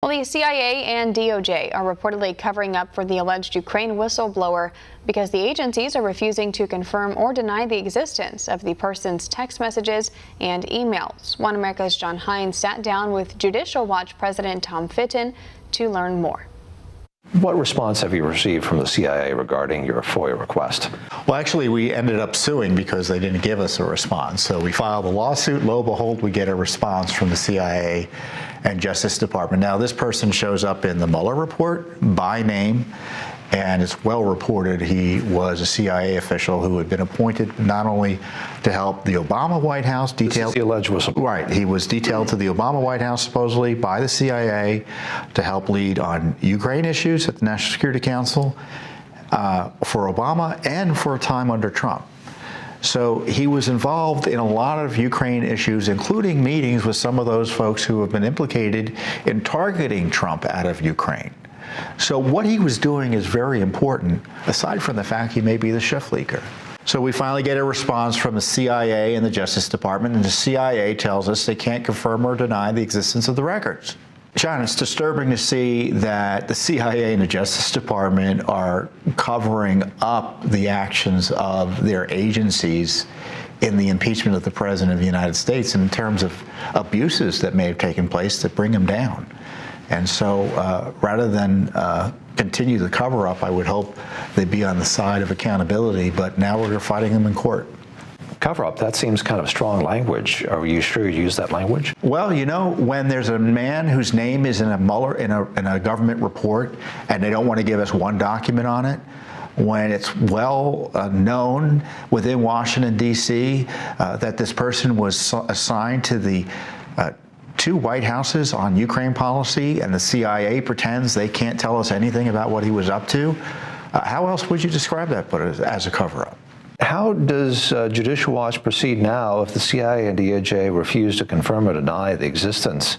Well, the CIA and DOJ are reportedly covering up for the alleged Ukraine whistleblower because the agencies are refusing to confirm or deny the existence of the person's text messages and emails. One America's John Hines sat down with Judicial Watch President Tom Fitton to learn more. What response have you received from the CIA regarding your FOIA request? Well, actually, we ended up suing because they didn't give us a response. So we filed a lawsuit. Lo and behold, we get a response from the CIA and Justice Department. Now, this person shows up in the Mueller report by name, and it's well reported he was a CIA official who had been appointed not only to help the Obama White House detail the alleged whistleblower. Right, he was detailed to the Obama White House supposedly by the CIA to help lead on Ukraine issues at the National Security Council for Obama and for a time under Trump. So he was involved in a lot of Ukraine issues, including meetings with some of those folks who have been implicated in targeting Trump out of Ukraine. So what he was doing is very important, aside from the fact he may be the shift leaker. So we finally get a response from the CIA and the Justice Department, and the CIA tells us they can't confirm or deny the existence of the records. John, it's disturbing to see that the CIA and the Justice Department are covering up the actions of their agencies in the impeachment of the President of the United States in terms of abuses that may have taken place that bring him down. And so rather than continue the cover-up, I would hope they'd be on the side of accountability, but now we're fighting them in court. Cover-up, that seems kind of strong language. Are you sure you use that language? Well, you know, when there's a man whose name is in a Mueller, in a government report, and they don't want to give us one document on it, when it's well known within Washington, D.C., that this person was assigned to the two White Houses on Ukraine policy, and the CIA pretends they can't tell us anything about what he was up to, how else would you describe that but as a cover-up? How does Judicial Watch proceed now if the CIA and DOJ refuse to confirm or deny the existence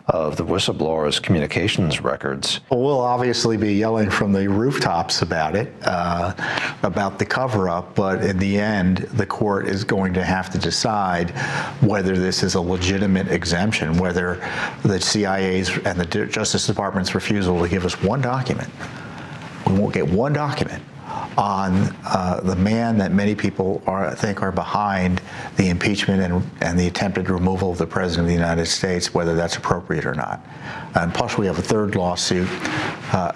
of the whistleblower's communications records? Well, we'll obviously be yelling from the rooftops about it, about the cover-up, but in the end, the court is going to have to decide whether this is a legitimate exemption, whether the CIA's and the Justice Department's refusal to give us one document. We won't get one document on the man that many people think are behind the impeachment and the attempted removal of the President of the United States, whether that's appropriate or not. And plus, we have a third lawsuit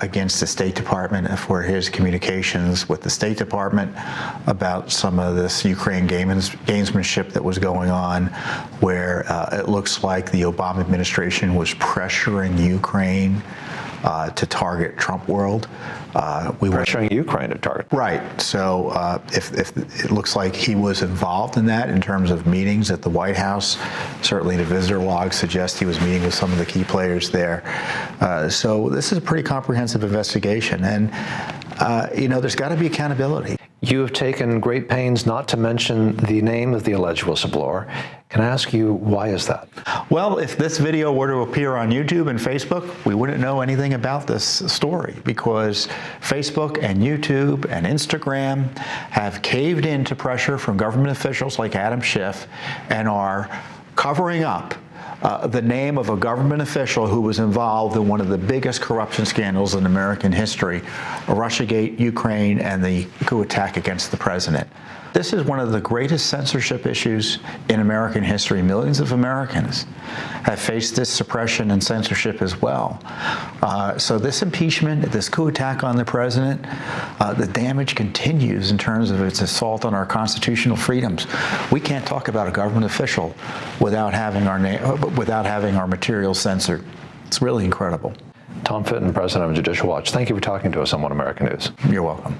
against the State Department for his communications with the State Department about some of this Ukraine gamesmanship that was going on, where it looks like the Obama administration was pressuring Ukraine to target Trump world. Pressuring Ukraine to target. Right. So if it looks like he was involved in that in terms of meetings at the White House, certainly the visitor logs suggest he was meeting with some of the key players there. So this is a pretty comprehensive investigation, and you know, there's got to be accountability. You have taken great pains not to mention the name of the alleged whistleblower. Can I ask you, why is that? Well, if this video were to appear on YouTube and Facebook, we wouldn't know anything about this story, because Facebook and YouTube and Instagram have caved into pressure from government officials like Adam Schiff and are covering up the name of a government official who was involved in one of the biggest corruption scandals in American history, Russiagate, Ukraine, and the coup attack against the president. This is one of the greatest censorship issues in American history. Millions of Americans have faced this suppression and censorship as well. So this impeachment, this coup attack on the president, the damage continues in terms of its assault on our constitutional freedoms. We can't talk about a government official without having our name, without having our materials censored. It's really incredible. Tom Fitton, President of Judicial Watch, thank you for talking to us on One American News. You're welcome.